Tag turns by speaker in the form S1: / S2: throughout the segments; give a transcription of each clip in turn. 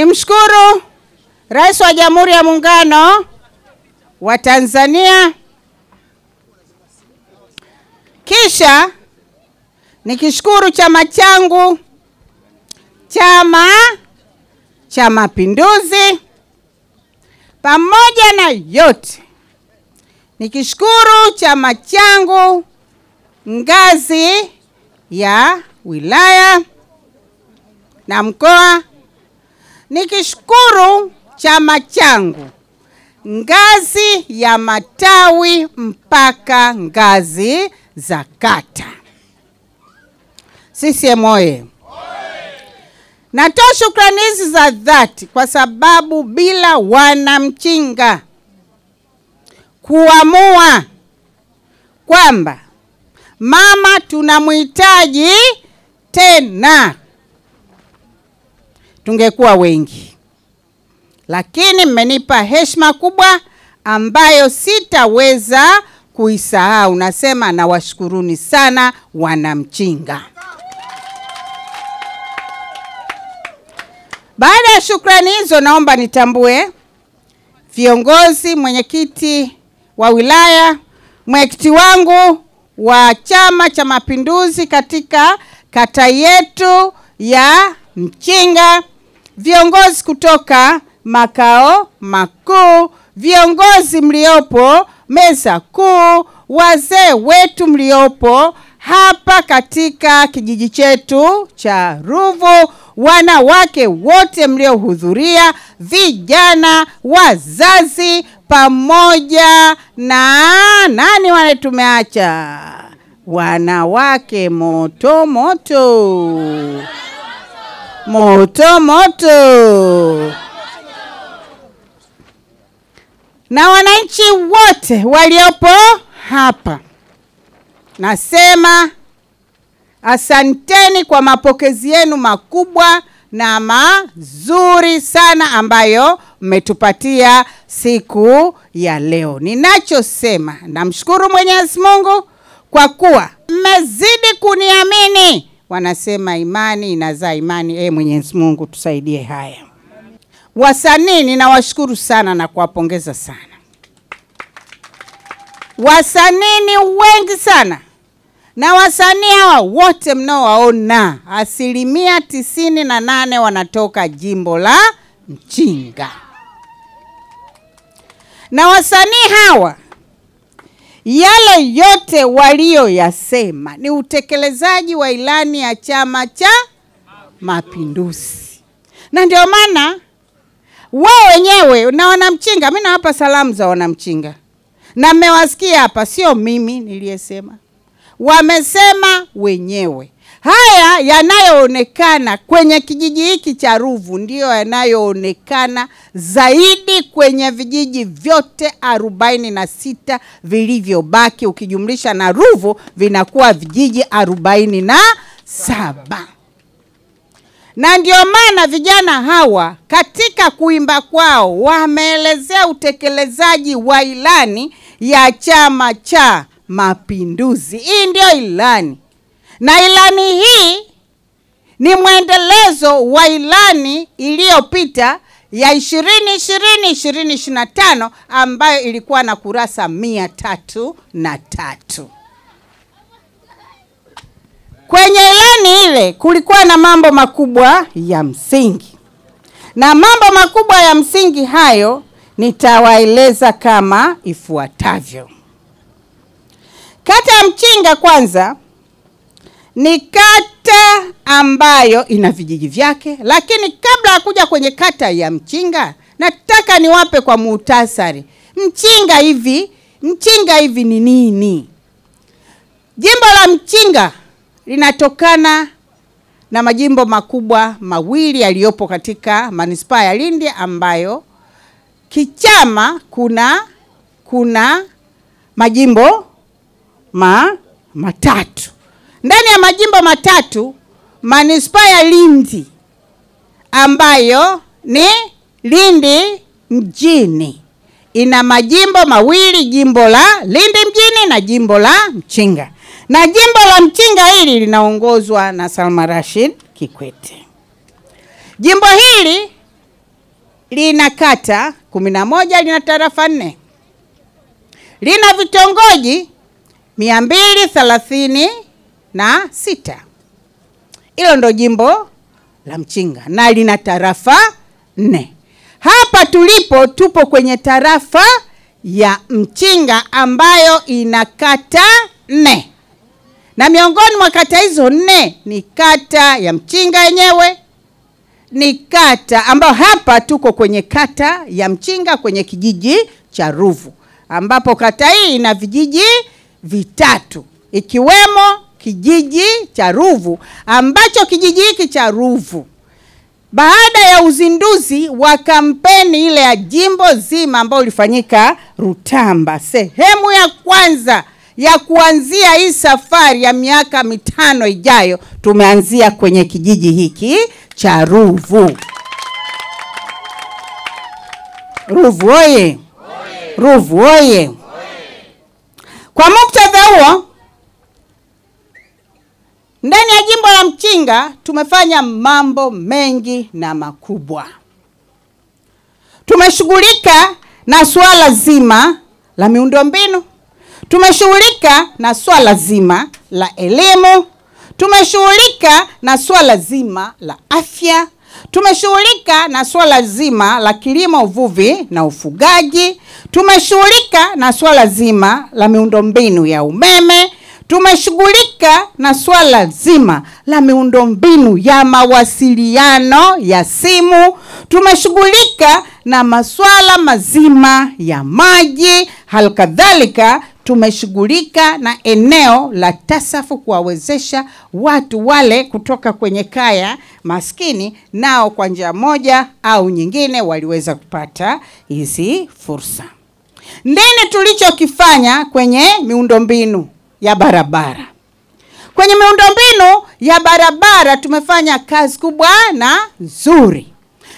S1: Nimshukuru Rais wa Jamhuri ya Muungano wa Tanzania. Kisha nikishukuru chama changu, Chama cha Mapinduzi. Pamoja na yote, nikishukuru chama changu ngazi ya wilaya na mkoa. Nikishukuru chama changu ngazi ya matawi mpaka ngazi za kata. CCM oye! Natoa shukrani hizi za dhati kwa sababu bila wanamchinga kuamua kwamba mama tunamhitaji tena, tungekuwa wengi. Lakini mmenipa heshima kubwa ambayo sitaweza kuisahau. Nasema nawashukuruni sana wanamchinga. Baada ya shukrani hizo, naomba nitambue viongozi, mwenyekiti wa wilaya, mwenyekiti wangu wa Chama cha Mapinduzi katika kata yetu ya Mchinga, viongozi kutoka makao makuu, viongozi mliopo meza kuu, wazee wetu mliopo hapa katika kijiji chetu cha Ruvu, wanawake wote mliohudhuria, vijana, wazazi, pamoja na nani wale tumeacha? Wanawake moto moto. Moto moto. Na wananchi wote waliopo hapa, nasema asanteni kwa mapokezi yenu makubwa na mazuri sana ambayo mmetupatia siku ya leo. Ninachosema, namshukuru Mwenyezi Mungu kwa kuwa mmezidi kuniamini. Wanasema imani inazaa imani. Mwenyezi Mungu tusaidie haya. Wasanii ninawashukuru sana na kuwapongeza sana. Wasanii ni wengi sana. Na wasanii hawa wote mnaowaona, 98% wanatoka jimbo la Mchinga. Na wasanii hawa, yale yote walioyasema ni utekelezaji wa ilani ya Chama cha Mapinduzi. Na ndio maana wao wenyewe na wanamchinga, mimi nawapa salamu za wanamchinga. Na mmewasikia hapa, sio mimi niliyesema. Wamesema wenyewe. Haya yanayoonekana kwenye kijiji hiki cha Ruvu ndio yanayoonekana zaidi kwenye vijiji vyote 46 vilivyobaki. Ukijumlisha na Ruvu vinakuwa vijiji 47. Na ndio maana vijana hawa katika kuimba kwao wameelezea utekelezaji wa ilani ya Chama cha Mapinduzi. Hii ndio ilani. Na ilani hii ni mwendelezo wa ilani iliyopita ya 2020-2025 ambayo ilikuwa na kurasa 303. Kwenye ilani ile kulikuwa na mambo makubwa ya msingi. Na mambo makubwa ya msingi hayo nitawaeleza kama ifuatavyo. Kata ya Mchinga kwanza ni kata ambayo ina vijiji vyake, lakini kabla ya kuja kwenye kata ya Mchinga, nataka niwape kwa muhtasari. Mchinga hivi ni nini? Jimbo la Mchinga linatokana na majimbo makubwa mawili yaliyopo katika manispaa ya Lindi, ambayo kichama kuna majimbo matatu. Ndani ya majimbo matatu, manispaa ya Lindi ambayo ni Lindi mjini ina majimbo mawili, jimbo la Lindi mjini na jimbo la Mchinga. Na jimbo la Mchinga hili linaongozwa na Salma Rashid Kikwete. Jimbo hili lina kata 11, lina tarafa 4. Lina vitongoji 236. Hilo ndo jimbo la Mchinga na lina tarafa 4. Hapa tulipo tupo kwenye tarafa ya Mchinga ambayo ina kata 4. Na miongoni mwa kata hizo 4 ni kata ya Mchinga yenyewe. Ni kata ambayo hapa tuko kwenye kata ya Mchinga kwenye kijiji cha Ruvu, ambapo kata hii ina vijiji vitatu ikiwemo kijiji cha Ruvu, ambacho kijiji hiki cha Ruvu baada ya uzinduzi wa kampeni ile ya jimbo zima ambayo ilifanyika Rutamba, sehemu ya kwanza ya kuanzia hii safari ya miaka 5 ijayo, tumeanzia kwenye kijiji hiki cha Ruvu. Ruvu oye! Ruvu oye! Kwa muktadha huo, ndani ya jimbo la Mchinga tumefanya mambo mengi na makubwa. Tumeshughulika na swala zima la miundombinu, tumeshughulika na swala zima la elimu, tumeshughulika na swala zima la afya, tumeshughulika na swala zima la kilimo, uvuvi na ufugaji, tumeshughulika na swala zima la miundombinu ya umeme, tumeshughulika na swala zima la miundombinu ya mawasiliano ya simu, tumeshughulika na masuala mazima ya maji, halikadhalika tumeshughulika na eneo la TASAF kuwawezesha watu wale kutoka kwenye kaya maskini, nao kwa njia moja au nyingine waliweza kupata hizi fursa. Nini tulichokifanya kwenye miundombinu ya barabara? Kwenye miundombinu ya barabara tumefanya kazi kubwa na nzuri.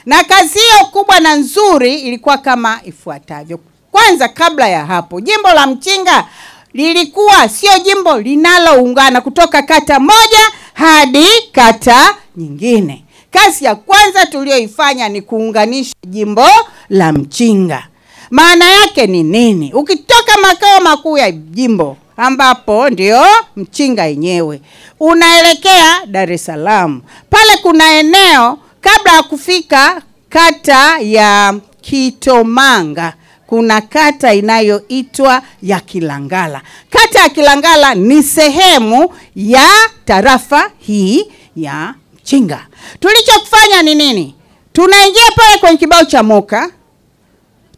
S1: Na kazi hiyo kubwa na nzuri ilikuwa kama ifuatavyo. Kwanza, kabla ya hapo, jimbo la Mchinga lilikuwa sio jimbo linaloungana kutoka kata moja hadi kata nyingine. Kazi ya kwanza tulioifanya ni kuunganisha jimbo la Mchinga. Maana yake ni nini? Ukitoka makao makuu ya jimbo ambapo ndio Mchinga yenyewe, unaelekea Dar es Salaam, pale kuna eneo kabla ya kufika kata ya Kitomanga, kuna kata inayoitwa ya Kilangala. Kata ya Kilangala ni sehemu ya tarafa hii ya Mchinga. Tulichokufanya ni nini? Tunaingia pale kwenye kibao cha Moka,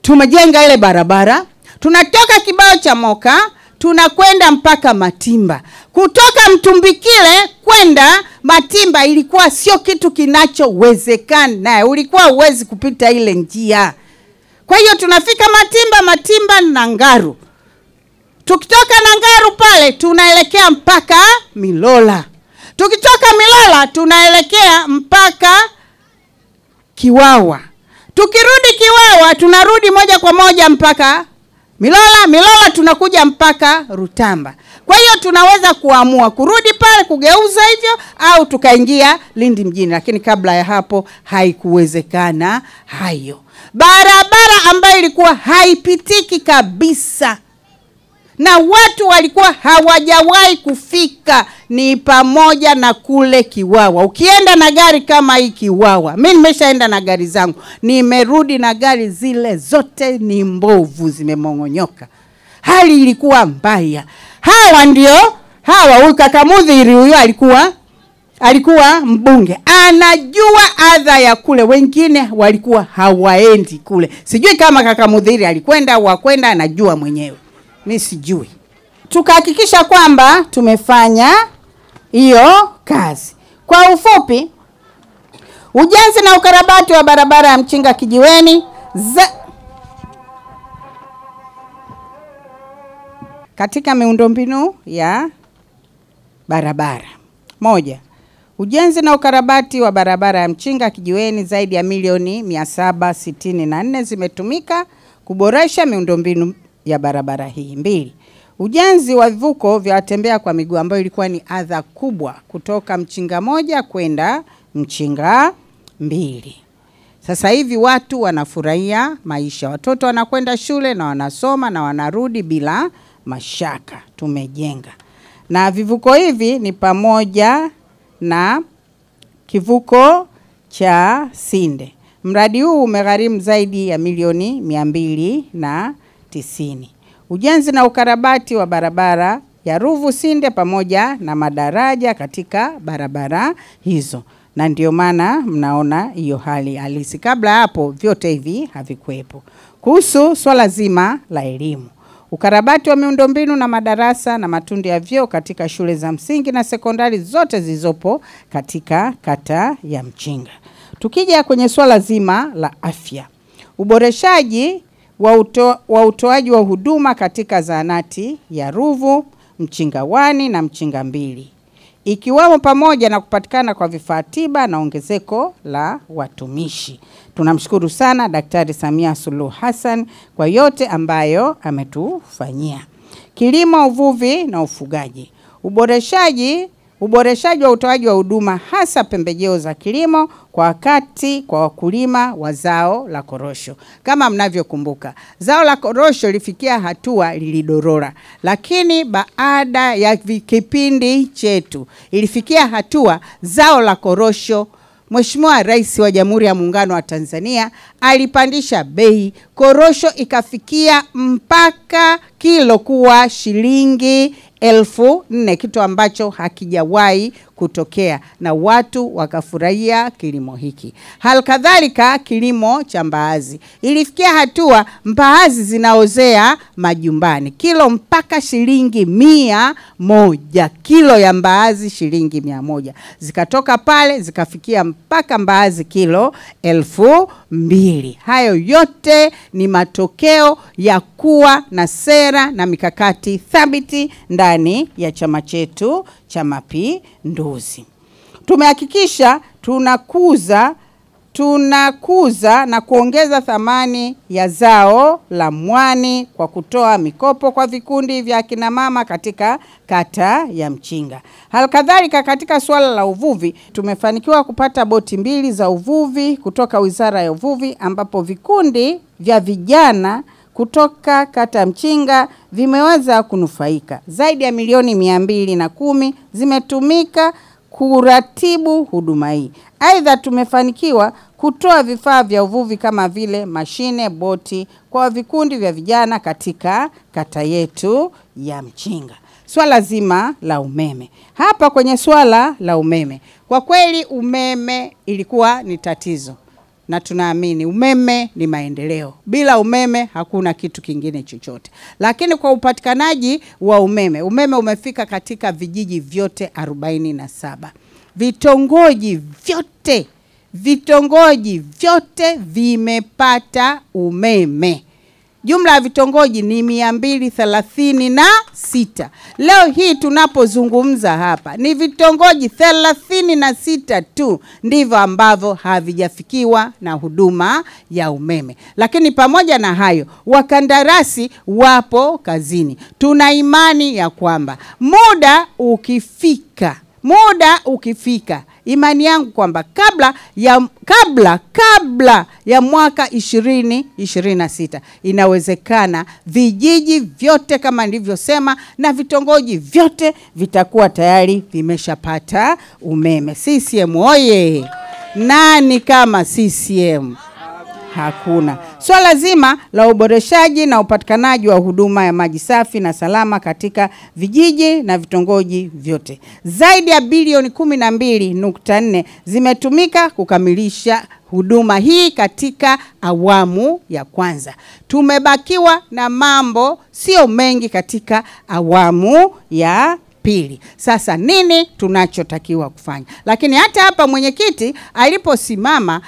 S1: tumejenga ile barabara, tunatoka kibao cha Moka tunakwenda mpaka Matimba. Kutoka Mtumbikile kwenda Matimba ilikuwa sio kitu kinachowezekana, ulikuwa uwezi kupita ile njia. Kwa hiyo tunafika Matimba na Ngaru. Tukitoka na Ngaru pale tunaelekea mpaka Milola. Tukitoka Milola tunaelekea mpaka Kiwawa. Tukirudi Kiwawa tunarudi moja kwa moja mpaka Milola tunakuja mpaka Rutamba. Kwa hiyo tunaweza kuamua kurudi pale kugeuza hivyo au tukaingia Lindi mjini, lakini kabla ya hapo haikuwezekana hayo. Barabara ambayo ilikuwa haipitiki kabisa na watu walikuwa hawajawahi kufika ni pamoja na kule Kiwawa. Ukienda na gari kama hii Kiwawa, mimi nimeshaenda na gari zangu, nimerudi na gari zile zote ni mbovu, zimemongonyoka. Hali ilikuwa mbaya. Huyu kaka Mudhiri huyo alikuwa mbunge, anajua adha ya kule, wengine walikuwa hawaendi kule. Sijui kama kaka Mudhiri alikwenda au hakwenda, anajua mwenyewe, mimi sijui. Tukahakikisha kwamba tumefanya hiyo kazi. Kwa ufupi, ujenzi na ukarabati wa barabara ya Mchinga Kijiweni katika miundombinu ya barabara. 1. Ujenzi na ukarabati wa barabara ya Mchinga Kijiweni, zaidi ya milioni 764 zimetumika kuboresha miundombinu ya barabara hii. 2. Ujenzi wa vivuko vya watembea kwa miguu ambayo ilikuwa ni adha kubwa kutoka Mchinga 1 kwenda Mchinga 2. Sasa hivi watu wanafurahia maisha. Watoto wanakwenda shule na wanasoma na wanarudi bila mashaka. Tumejenga. Na vivuko hivi ni pamoja na kivuko cha Sinde. Mradi huu umegharimu zaidi ya milioni 290. Ujenzi na ukarabati wa barabara ya Ruvu Sinde pamoja na madaraja katika barabara hizo. Na ndio maana mnaona hiyo hali halisi. Kabla hapo vyote hivi havikuwepo. Kuhusu swala zima la elimu, ukarabati wa miundombinu na madarasa na matundu ya vyoo katika shule za msingi na sekondari zote zilizopo katika kata ya Mchinga. Tukija kwenye swala zima la afya, uboreshaji wa utoaji wa huduma katika zahanati ya Ruvu, Mchinga 1 na Mchinga 2, ikiwemo pamoja na kupatikana kwa vifaa tiba na ongezeko la watumishi. Tunamshukuru sana Daktari Samia Suluhu Hassan kwa yote ambayo ametufanyia. Kilimo, uvuvi na ufugaji. Uboreshaji wa utoaji wa huduma hasa pembejeo za kilimo kwa wakati kwa wakulima wa zao la korosho. Kama mnavyokumbuka, zao la korosho lifikia hatua lilidorora, lakini baada ya kipindi chetu ilifikia hatua zao la korosho, Mheshimiwa Rais wa Jamhuri ya Muungano wa Tanzania alipandisha bei, korosho ikafikia mpaka kilo kuwa shilingi 4,000, kitu ambacho hakijawahi kutokea, na watu wakafurahia kilimo hiki. Halikadhalika kilimo cha mbaazi, ilifikia hatua mbaazi zinaozea majumbani, kilo mpaka shilingi 100, kilo ya mbaazi shilingi 100. Zikatoka pale zikafikia mpaka mbaazi kilo 2,000. Hayo yote ni matokeo ya kuwa na sera na mikakati thabiti ndani ya chama chetu cha Mapinduzi. Tumehakikisha tunakuza na kuongeza thamani ya zao la mwani kwa kutoa mikopo kwa vikundi vya kina mama katika kata ya Mchinga. Halikadhalika katika swala la uvuvi, tumefanikiwa kupata boti 2 za uvuvi kutoka Wizara ya Uvuvi, ambapo vikundi vya vijana kutoka kata Mchinga vimeweza kunufaika. Zaidi ya milioni 210 zimetumika kuratibu huduma hii. Aidha, tumefanikiwa kutoa vifaa vya uvuvi kama vile mashine, boti kwa vikundi vya vijana katika kata yetu ya Mchinga. Swala zima la umeme. Hapa kwenye swala la umeme, kwa kweli umeme ilikuwa ni tatizo. Na tunaamini umeme ni maendeleo. Bila umeme hakuna kitu kingine chochote. Lakini kwa upatikanaji wa umeme umefika katika vijiji vyote 47. Vitongoji vyote vimepata umeme. Jumla ya vitongoji ni 236. Leo hii tunapozungumza hapa ni vitongoji 36 tu ndivyo ambavyo havijafikiwa na huduma ya umeme. Lakini pamoja na hayo, wakandarasi wapo kazini. Tuna imani ya kwamba muda ukifika, imani yangu kwamba kabla ya mwaka 2026 inawezekana vijiji vyote kama nilivyosema na vitongoji vyote vitakuwa tayari vimeshapata umeme. CCM oye! Nani kama CCM? Hakuna. Swala zima la uboreshaji na upatikanaji wa huduma ya maji safi na salama katika vijiji na vitongoji vyote. Zaidi ya bilioni 12.4 zimetumika kukamilisha huduma hii katika awamu ya kwanza. Tumebakiwa na mambo sio mengi katika awamu ya pili. Sasa nini tunachotakiwa kufanya? Lakini hata hapa mwenyekiti aliposimama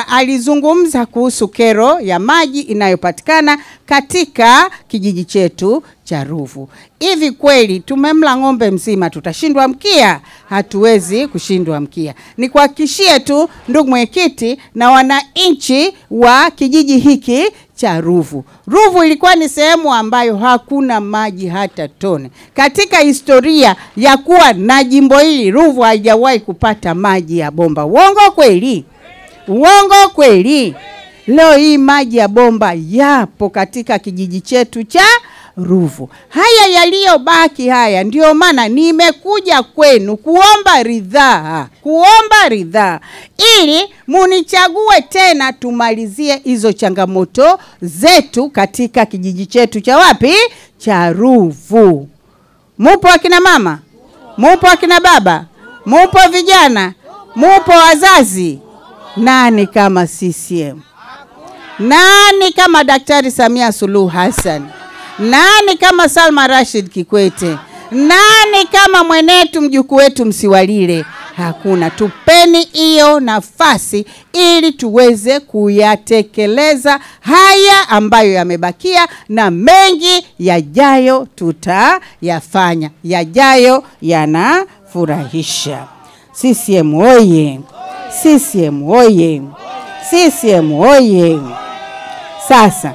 S1: alizungumza kuhusu kero ya maji inayopatikana katika kijiji chetu cha Ruvu. Hivi kweli tumemla ng'ombe mzima tutashindwa mkia? Hatuwezi kushindwa mkia. Nikuhakikishie tu ndugu mwenyekiti na wananchi wa kijiji hiki cha Ruvu. Ruvu ilikuwa ni sehemu ambayo hakuna maji hata tone. Katika historia ya kuwa na jimbo hili, Ruvu haijawahi kupata maji ya bomba. Uongo kweli? Uongo kweli? Leo hii maji ya bomba yapo katika kijiji chetu cha Ruvu. Haya yaliyobaki haya, ndio maana nimekuja kwenu kuomba ridhaa ili munichague tena tumalizie hizo changamoto zetu katika kijiji chetu cha wapi? Cha Ruvu. Mupo akina mama? Mupo akina baba? Mupo vijana? Mupo wazazi? Nani kama CCM? Nani kama Daktari Samia Suluhu Hassan? Nani kama Salma Rashid Kikwete? Nani kama mwenetu mjukuu wetu Msiwalile? Hakuna. Tupeni hiyo nafasi ili tuweze kuyatekeleza haya ambayo yamebakia, na mengi yajayo tutayafanya. Yajayo yanafurahisha. CCM oye! CCM oye! CCM oye! Sasa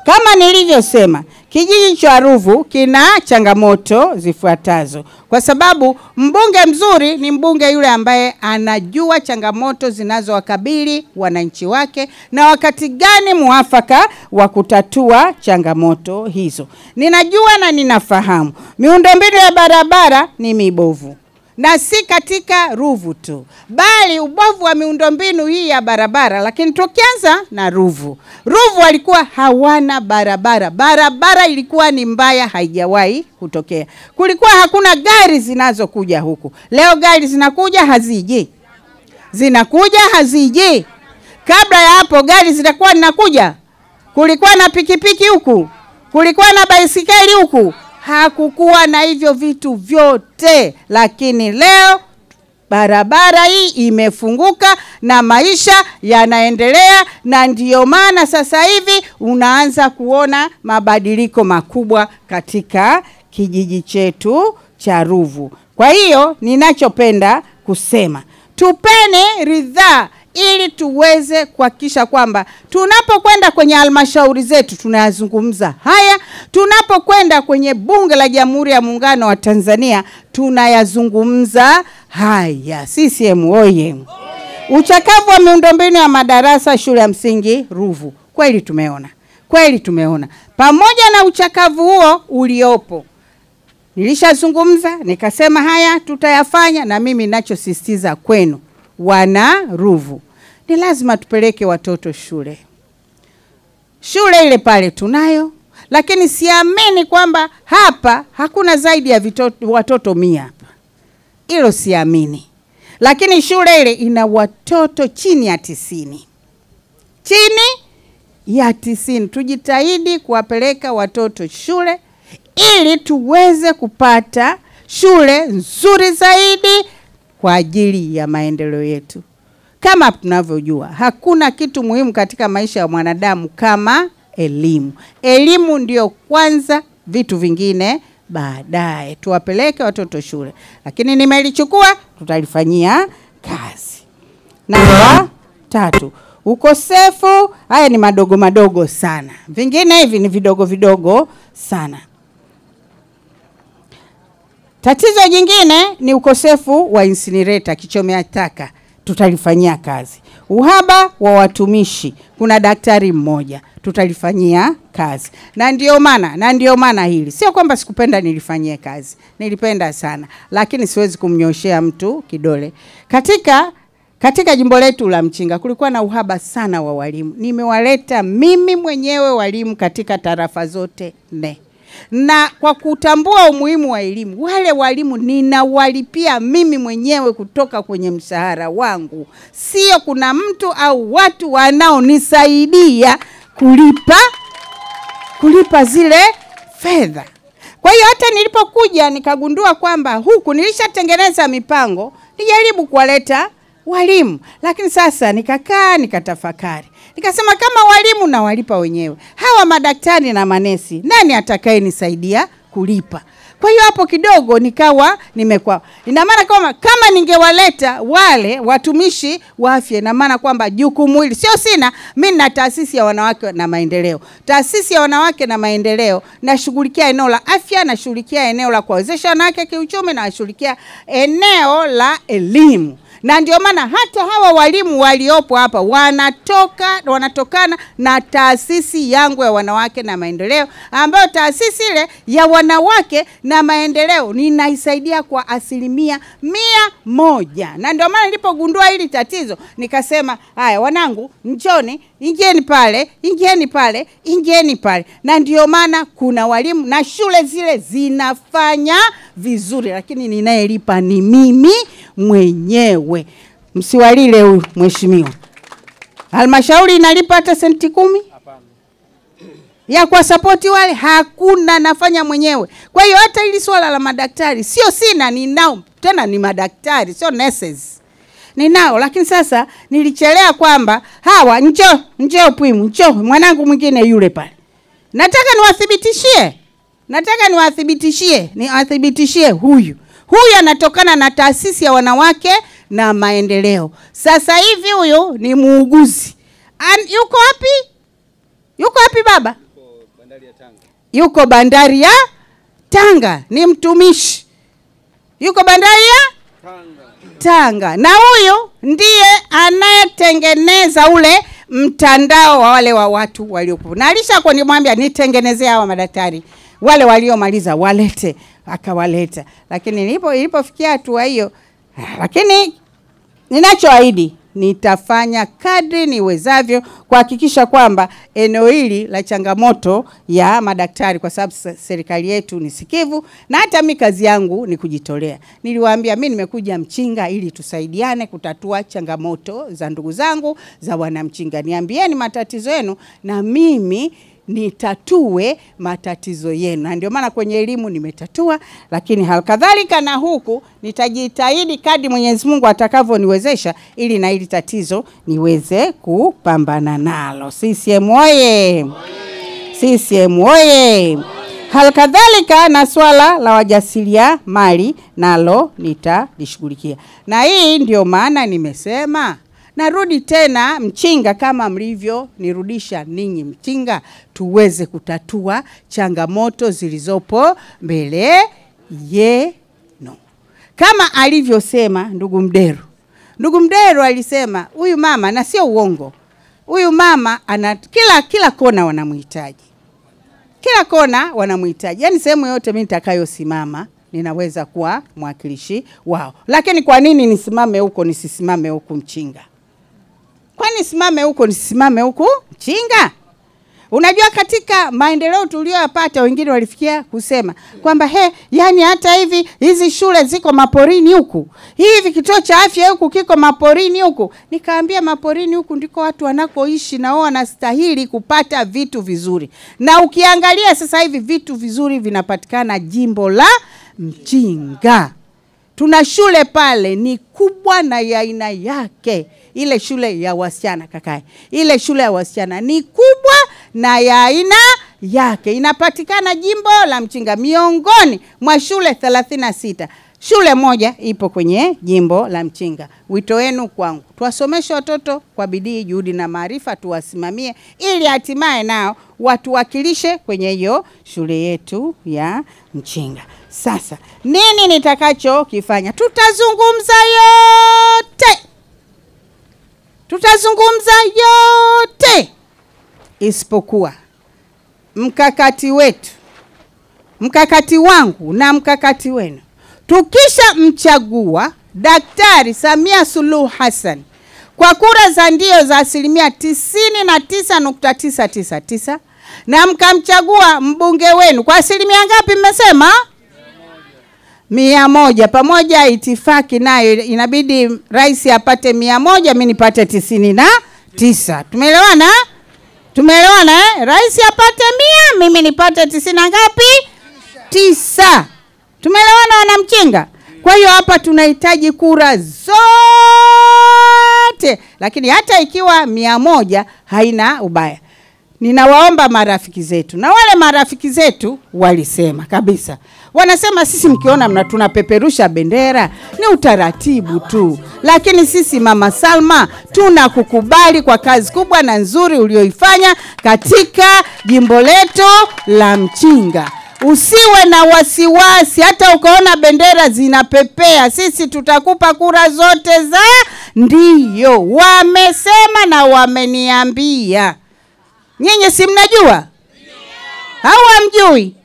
S1: kama nilivyosema, kijiji cha Ruvu kina changamoto zifuatazo, kwa sababu mbunge mzuri ni mbunge yule ambaye anajua changamoto zinazowakabili wananchi wake na wakati gani muafaka wa kutatua changamoto hizo. Ninajua na ninafahamu miundombinu ya barabara ni mibovu. Na si katika Ruvu tu, bali ubovu wa miundombinu hii ya barabara. Lakini tukianza na Ruvu. Ruvu walikuwa hawana barabara. Barabara ilikuwa ni mbaya, haijawahi kutokea. Kulikuwa hakuna gari zinazokuja huku. Leo gari zinakuja haziji. Zinakuja haziji. Kabla ya hapo gari zilikuwa zinakuja. Kulikuwa na pikipiki huku. Kulikuwa na baisikeli huku. Hakukuwa na hivyo vitu vyote, lakini leo barabara hii imefunguka na maisha yanaendelea, na ndiyo maana sasa hivi unaanza kuona mabadiliko makubwa katika kijiji chetu cha Ruvu. Kwa hiyo ninachopenda kusema, tupeni ridhaa ili tuweze kuhakikisha kwamba tunapokwenda kwenye halmashauri zetu tunayazungumza haya, tunapokwenda kwenye Bunge la Jamhuri ya Muungano wa Tanzania tunayazungumza haya. CCM oye! Uchakavu wa miundombinu ya madarasa shule ya msingi Ruvu, kweli tumeona. Pamoja na uchakavu huo uliopo, nilishazungumza nikasema haya tutayafanya, na mimi ninachosisitiza kwenu wana Ruvu, ni lazima tupeleke watoto shule. Shule ile pale tunayo, lakini siamini kwamba hapa hakuna zaidi ya watoto 100 hapa. Hilo siamini. Lakini shule ile ina watoto chini ya 90. Chini ya 90. Tujitahidi kuwapeleka watoto shule ili tuweze kupata shule nzuri zaidi kwa ajili ya maendeleo yetu. Kama tunavyojua, hakuna kitu muhimu katika maisha ya mwanadamu kama elimu. Elimu ndio kwanza, vitu vingine baadaye. Tuwapeleke watoto shule. Lakini nimelichukua, tutalifanyia kazi. Namba 3, ukosefu. Haya ni madogo sana. Vingine hivi ni vidogo sana. Tatizo jingine ni ukosefu wa incinerator, kichomea taka. Tutalifanyia kazi. Uhaba wa watumishi, kuna daktari mmoja, tutalifanyia kazi. Na ndio maana hili, sio kwamba sikupenda nilifanyie kazi. Nilipenda sana, lakini siwezi kumnyoshea mtu kidole. Katika jimbo letu la Mchinga kulikuwa na uhaba sana wa walimu. Nimewaleta mimi mwenyewe walimu katika tarafa zote 4. Na kwa kutambua umuhimu wa elimu, wale walimu ninawalipia mimi mwenyewe kutoka kwenye mshahara wangu. Sio kuna mtu au watu wanaonisaidia kulipa zile fedha. Kwa hiyo hata nilipokuja nikagundua kwamba huku nilishatengeneza mipango nijaribu kuwaleta walimu, lakini sasa nikakaa nikatafakari. Nikasema kama walimu na walipa wenyewe, hawa madaktari na manesi nani atakaye nisaidia kulipa? Kwa hiyo hapo kidogo nikawa nimekwa. Ina maana kama ningewaleta wale watumishi wa afya, ina maana kwamba jukumu hili sio sina. Mimi na taasisi ya wanawake na maendeleo. Taasisi ya wanawake na maendeleo nashughulikia eneo la afya, nashughulikia eneo la kuwezesha wanawake kiuchumi, na nashughulikia eneo la elimu. Na ndio maana hata hawa walimu waliopo hapa wanatokana na taasisi yangu ya wanawake na maendeleo, ambayo taasisi ile ya wanawake na maendeleo ninaisaidia kwa 100%. Na ndio maana nilipogundua hili tatizo nikasema, haya wanangu, njoni, ingieni pale. Na ndio maana kuna walimu na shule zile zinafanya vizuri, lakini ninayelipa ni mimi mwenyewe. Msiwalile huyu mheshimiwa. Halmashauri inalipa hata senti 10? Hapana. Ya kwa support wale hakuna, nafanya mwenyewe. Kwa hiyo hata ili swala la madaktari sio sina, ninao, tena ni madaktari, sio nurses. Ninao, lakini sasa nilichelea kwamba hawa njoo Pwimu, njoo mwanangu mwingine yule pale. Nataka niwathibitishie huyu anatokana na taasisi ya wanawake na maendeleo. Sasa hivi huyu ni muuguzi. Yuko wapi baba? Yuko bandari ya Tanga, ni mtumishi. Yuko bandari ya Tanga. Na huyu ndiye anayetengeneza ule mtandao wa wale wa watu waliopo. Na alishakuwa nimwambia nitengenezee hawa madaktari wale waliomaliza walete, akawaleta. Lakini ilipofikia hatua hiyo, lakini ninachoahidi nitafanya kadri niwezavyo kuhakikisha kwamba eneo hili la changamoto ya madaktari, kwa sababu serikali yetu ni sikivu na hata mimi kazi yangu ni kujitolea. Niliwaambia mimi nimekuja Mchinga ili tusaidiane kutatua changamoto za ndugu zangu za wanamchinga. Niambieni matatizo yenu na mimi nitatue matatizo yenu. Na ndio maana kwenye elimu nimetatua, lakini halikadhalika na huku nitajitahidi kadri Mwenyezi Mungu atakavyoniwezesha ili na hili tatizo niweze kupambana nalo. CCM oye! CCM oye! Halikadhalika na swala la wajasiriamali nalo nitalishughulikia. Na hii ndio maana nimesema narudi tena Mchinga kama mlivyo nirudisha ninyi Mchinga, tuweze kutatua changamoto zilizopo mbele yenu. Kama alivyosema ndugu Mderu. Ndugu Mderu alisema huyu mama, na sio uongo, huyu mama ana kila kona wanamhitaji. Kila kona wanamhitaji. Yaani sehemu yote mimi nitakayosimama ninaweza kuwa mwakilishi wao. Lakini kwa nini nisimame huko nisisimame huku Mchinga? Kwani nisimame huko nisisimame huku Mchinga? Unajua katika maendeleo tuliyopata wengine walifikia kusema kwamba yani hata hizi shule ziko maporini huku. Hivi kituo cha afya huku kiko maporini huku. Nikaambia maporini huku ndiko watu wanakoishi na wao wanastahili kupata vitu vizuri. Na ukiangalia sasa hivi vitu vizuri vinapatikana jimbo la Mchinga. Tuna shule pale ni kubwa na ya aina yake. Ile shule ya wasichana kakae. Ile shule ya wasichana ni kubwa na ya aina yake. Inapatikana jimbo la Mchinga miongoni mwa shule 36. Shule moja ipo kwenye jimbo la Mchinga. Wito wenu kwangu, tuwasomeshe watoto kwa bidii, juhudi na maarifa, tuwasimamie ili hatimaye nao watuwakilishe kwenye hiyo shule yetu ya Mchinga. Sasa, nini nitakachokifanya? Tutazungumza yote isipokuwa mkakati wetu, mkakati wangu na mkakati wenu. Tukisha mchagua Daktari Samia Suluhu Hassan kwa kura za ndio za 99.999 na mkamchagua mbunge wenu kwa asilimia ngapi mmesema? 100. Pamoja itifaki nayo inabidi rais apate 100, mimi nipate 99. Tumeelewana? Tumeelewana Rais apate 100, mimi nipate 90 ngapi? 9. Tumeelewana wanamchinga? Kwa hiyo hapa tunahitaji kura zote, lakini hata ikiwa 100 haina ubaya. Ninawaomba marafiki zetu, na wale marafiki zetu walisema kabisa. Wanasema sisi mkiona tunapeperusha bendera ni utaratibu tu. Lakini sisi Mama Salma tunakukubali kwa kazi kubwa na nzuri ulioifanya katika jimbo letu la Mchinga. Usiwe na wasiwasi, hata ukaona bendera zinapepea, sisi tutakupa kura zote za ndio. Wamesema na wameniambia. Nyinyi si mnajua? Au hamjui?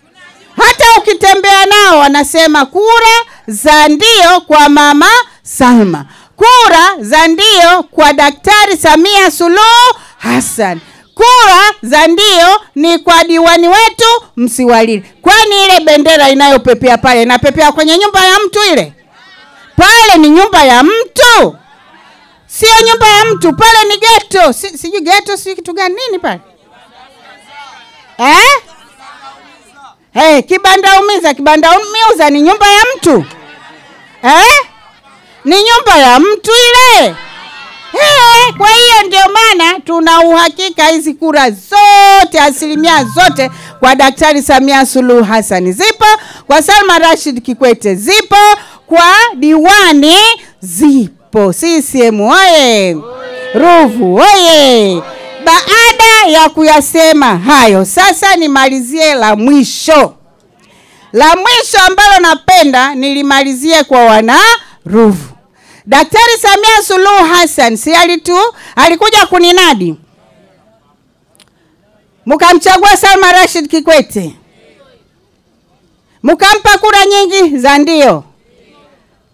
S1: Hata ukitembea nao wanasema kura za ndio kwa Mama Salma. Kura za ndio kwa Daktari Samia Suluhu Hassan. Kura za ndio ni kwa diwani wetu Msiwalili. Kwani ile bendera inayopepea pale inapepea kwenye nyumba ya mtu ile? Pale ni nyumba ya mtu. Sio nyumba ya mtu, pale ni ghetto. Sijui ghetto si kitu gani nini pale? Kibanda umiza ni nyumba ya mtu. Ni nyumba ya mtu ile. Kwa hiyo ndio maana tuna uhakika hizi kura zote, asilimia zote kwa Daktari Samia Suluhu Hassan zipo, kwa Salma Rashid Kikwete zipo, kwa diwani zipo. CCM oye! Ruvu oye! Baada ya kuyasema hayo, sasa nimalizie la mwisho. La mwisho ambalo napenda nilimalizie kwa wana Ruvu. Daktari Samia Suluhu Hassan si alikuja kuninadi. Mkamchagua Salma Rashid Kikwete. Mkampa kura nyingi za ndio.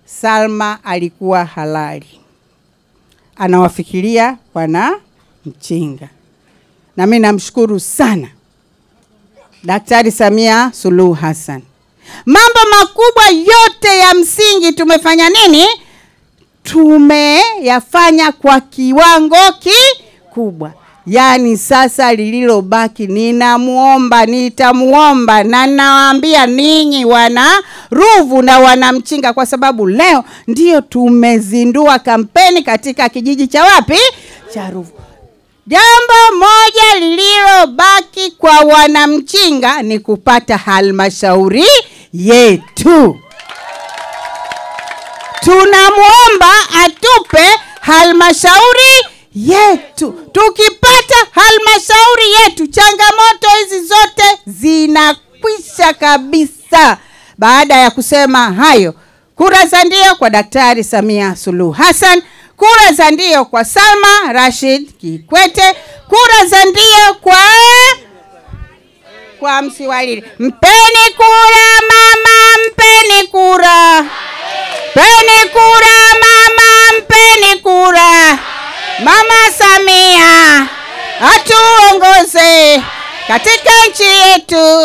S1: Salma alikuwa halali. Anawafikiria wana Mchinga. Na mimi namshukuru sana Daktari Samia Suluhu Hassan. Mambo makubwa yote ya msingi tumefanya nini? Tumeyafanya kwa kiwango kikubwa. Yaani sasa lililobaki nitamuomba na nawaambia ninyi wana Ruvu na wana Mchinga, kwa sababu leo ndio tumezindua kampeni katika kijiji cha wapi? Cha Ruvu. Jambo moja lililobaki kwa wana Mchinga ni kupata halmashauri yetu. Tunamuomba atupe halmashauri yetu. Tukipata halmashauri yetu, changamoto hizi zote zinakwisha kabisa. Baada ya kusema hayo, kura za ndio kwa Daktari Samia Suluhu Hassan, kura za ndio kwa Salma Rashid Kikwete, kura za ndio kwa Msiwalili. Mpeni kura mama, mpeni kura. Mpeni kura mama, mpeni kura. Mama Samia atuongoze katika nchi yetu.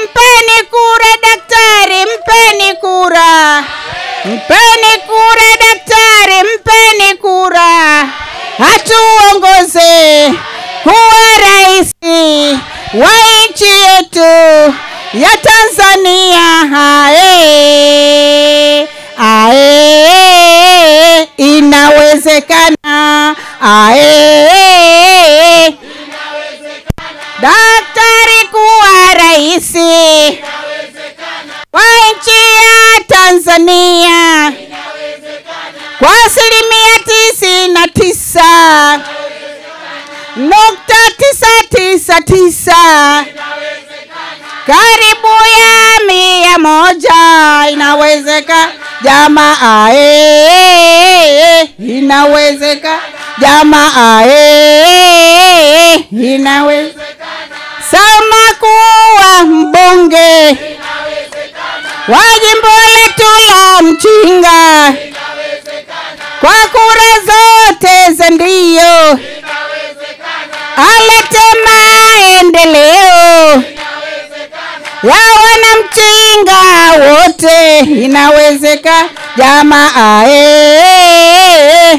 S1: Mpeni kura daktari, mpeni kura. Mpeni kura daktari, mpeni kura. Atuongoze kuwa rais wa nchi yetu ya Tanzania. Inawezekana. Daktari kuwa rais wa nchi ya Tanzania kwa 99.999 karibu ya 100. Inawezekana jamaa, inawezekana jamaa, inawezekana Salma kuwa mbunge wa jimbo letu la Mchinga kwa kura zote za ndio. Alete maendeleo ya wana Mchinga wote. Inawezekana jamaa,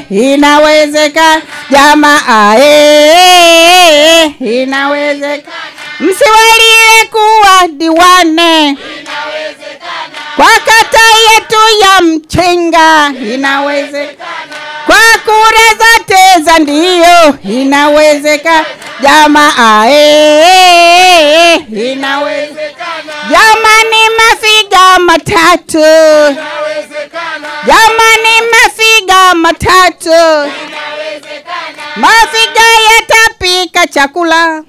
S1: inawezekana jamaa, inawezekana Msiwalili kuwa diwani kwa kata yetu ya Mchinga. Inawezekana kwa kura zote za ndio. Inawezekana jamaa, inawezekana jamani mafiga matatu. Jamani mafiga matatu. Mafiga yatapika chakula.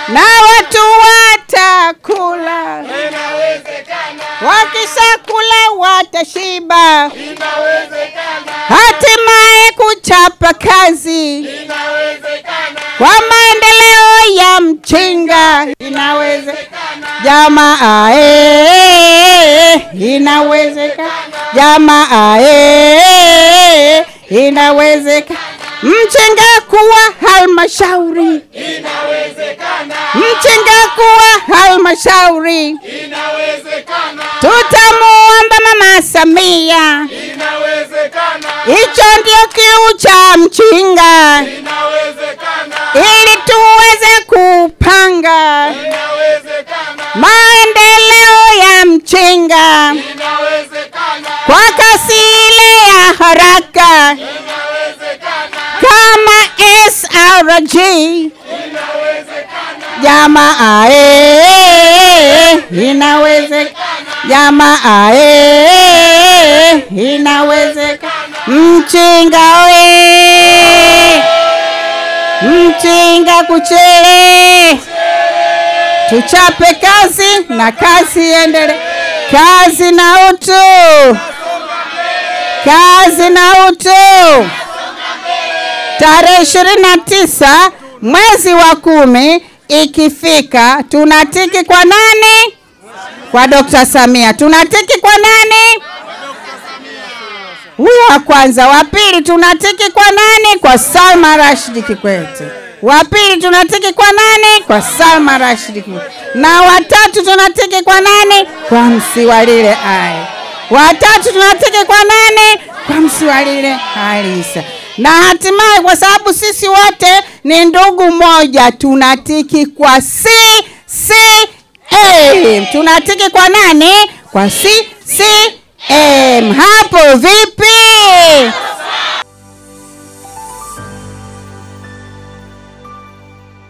S1: na watu watakula.
S2: Inawezekana.
S1: Wakishakula watashiba.
S2: Inawezekana.
S1: Hatimaye kuchapa kazi
S2: Inawezekana.
S1: kwa maendeleo ya Mchinga. Inawezekana. Jamaa inawezekana. Jamaa inawezekana. Mchinga kuwa halmashauri.
S2: Inawezekana.
S1: Mchinga kuwa halmashauri.
S2: Inawezekana.
S1: Tutamuomba Mama Samia.
S2: Inawezekana.
S1: Hicho ndio kiu cha Mchinga,
S2: Inawezekana.
S1: ili tuweze kupanga
S2: Inawezekana.
S1: maendeleo ya Mchinga
S2: Inawezekana.
S1: kwa kasi ile ya haraka
S2: Inawezekana.
S1: kama SRG.
S2: Inawezekana.
S1: Jamaa inawezekana. Jamaa inawezekana. Mchinga we, Mchinga kuchele. Tuchape kazi na kazi iendelee. Kazi na utu. Kazi na utu. Tarehe 29 mwezi wa 10 ikifika, tunatiki kwa nani? Kwa Dr. Samia. Tunatiki kwa nani? Huyo wa kwanza. Wa pili tunatiki kwa nani? Kwa Salma Rashid Kikwete. Wa pili tunatiki kwa nani? Kwa Salma Rashid Kikwete. Na watatu tunatiki kwa nani? Kwa Msiwalile Ai. Watatu tunatiki kwa nani? Kwa Msiwalile Halisa. Na hatimaye kwa sababu sisi wote ni ndugu moja, tunatiki kwa CCM. Tunatiki kwa nani? Kwa CCM. Hapo vipi?